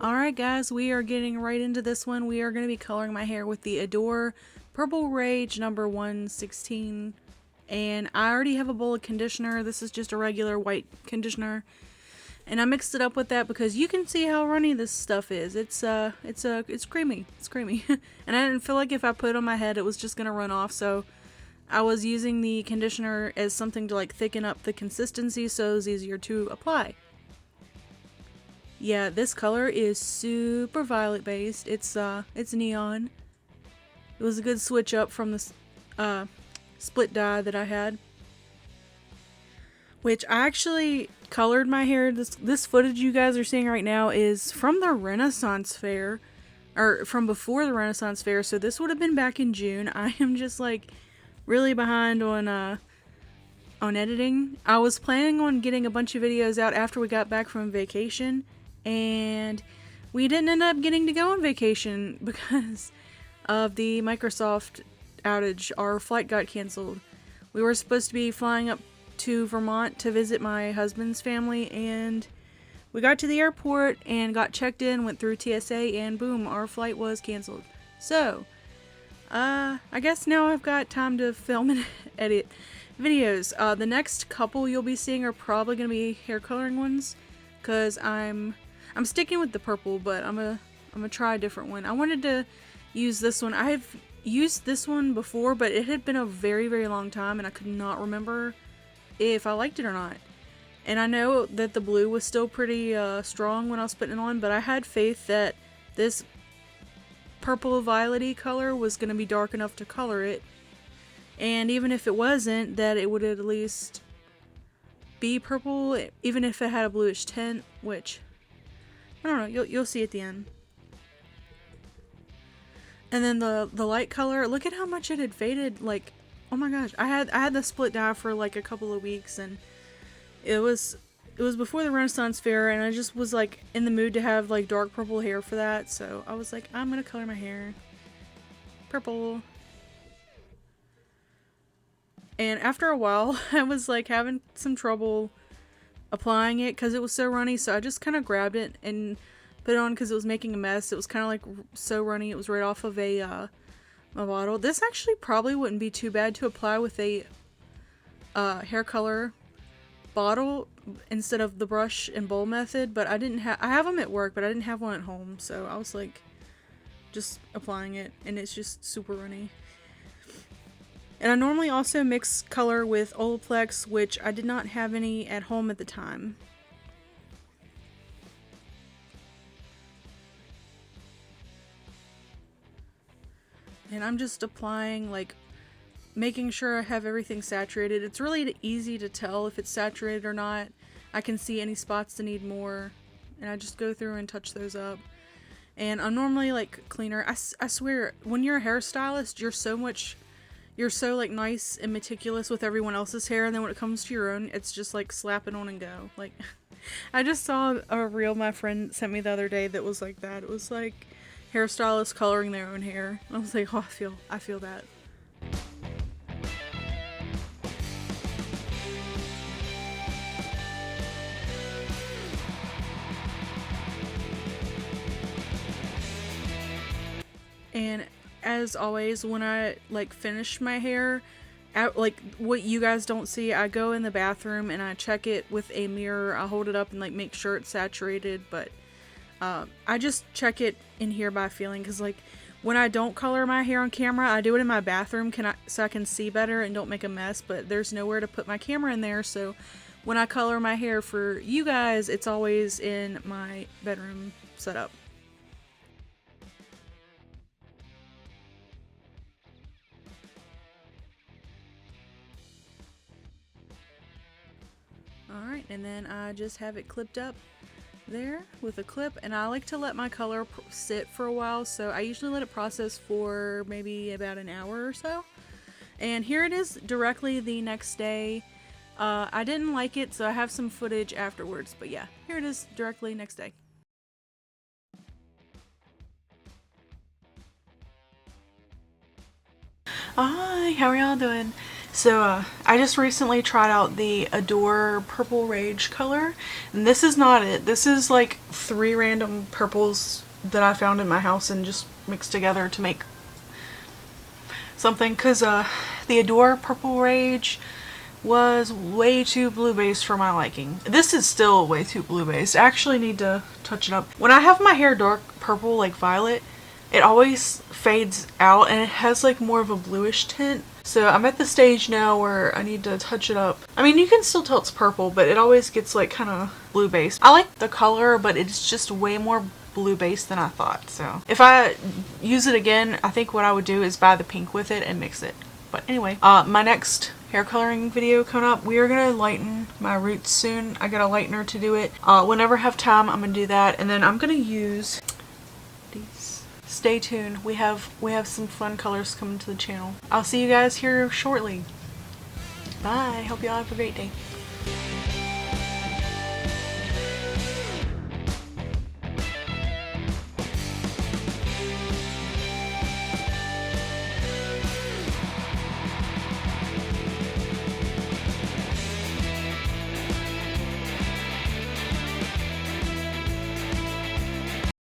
Alright guys, we are getting right into this one. We are going to be coloring my hair with the Adore Purple Rage number 116. And I already have a bowl of conditioner. This is just a regular white conditioner. And I mixed it up with that because you can see how runny this stuff is. It's creamy. It's creamy. And I didn't feel like if I put it on my head it was just going to run off, so I was using the conditioner as something to like thicken up the consistency so it was easier to apply. Yeah, this color is super violet based. It's neon. It was a good switch up from the split dye that I had. Which I actually colored my hair. This footage you guys are seeing right now is from the Renaissance Fair. Or from before the Renaissance Fair, so this would have been back in June. I am just like really behind on editing. I was planning on getting a bunch of videos out after we got back from vacation, and we didn't end up getting to go on vacation because of the Microsoft outage. Our flight got canceled. We were supposed to be flying up to Vermont to visit my husband's family, and we got to the airport and got checked in, went through TSA, and boom, our flight was canceled. So, I guess now I've got time to film and edit videos. The next couple you'll be seeing are probably going to be hair coloring ones, because I'm sticking with the purple, but I'm gonna try a different one. I wanted to use this one. I've used this one before, but it had been a very, very long time, and I could not remember if I liked it or not. And I know that the blue was still pretty strong when I was putting it on, but I had faith that this purple violet-y color was going to be dark enough to color it. And even if it wasn't, that it would at least be purple, even if it had a bluish tint, which, I don't know, you'll see at the end. And then the light color, look at how much it had faded. Like, oh my gosh, I had the split dye for like a couple of weeks, and it was before the Renaissance Fair, and I just was like in the mood to have like dark purple hair for that, so I was like, I'm gonna color my hair purple. And after a while I was like having some trouble applying it because it was so runny, so I just kind of grabbed it and put it on because it was making a mess. It was kind of like so runny. It was right off of a bottle. This actually probably wouldn't be too bad to apply with a hair color bottle instead of the brush and bowl method, but I have them at work, but I didn't have one at home, so I was like just applying it, and it's just super runny. And I normally also mix color with Olaplex, which I did not have any at home at the time. And I'm just applying, like, making sure I have everything saturated. It's really easy to tell if it's saturated or not. I can see any spots that need more, and I just go through and touch those up. And I'm normally like cleaner. I swear, when you're a hairstylist, you're so like nice and meticulous with everyone else's hair, and then when it comes to your own, it's just like slap it on and go. Like, I just saw a reel my friend sent me the other day that was like that. It was like hairstylists coloring their own hair. I was like, oh, I feel that. And as always, when I like finish my hair, like what you guys don't see, I go in the bathroom and I check it with a mirror. I hold it up and like make sure it's saturated, but I just check it in here by feeling, because like when I don't color my hair on camera, I do it in my bathroom so I can see better and don't make a mess, but there's nowhere to put my camera in there, so when I color my hair for you guys, it's always in my bedroom setup. Alright, and then I just have it clipped up there with a clip, and I like to let my color sit for a while, so I usually let it process for maybe about an hour or so. And here it is directly the next day. I didn't like it, so I have some footage afterwards, but yeah, here it is directly next day. Hi, how are y'all doing? So, I just recently tried out the Adore Purple Rage color, and this is not it. This is like 3 random purples that I found in my house and just mixed together to make something, because the Adore Purple Rage was way too blue based for my liking. This is still way too blue based. I actually need to touch it up. When I have my hair dark purple like violet, it always fades out and it has like more of a bluish tint. So I'm at the stage now where I need to touch it up. I mean, you can still tell it's purple, but it always gets like kind of blue based. I like the color, but it's just way more blue based than I thought. So if I use it again, I think what I would do is buy the pink with it and mix it. But anyway, my next hair coloring video coming up, we are going to lighten my roots soon. I got a lightener to do it. Whenever I have time, I'm going to do that. And then I'm going to use these. Stay tuned. We have some fun colors coming to the channel. I'll see you guys here shortly. Bye. Hope y'all have a great day.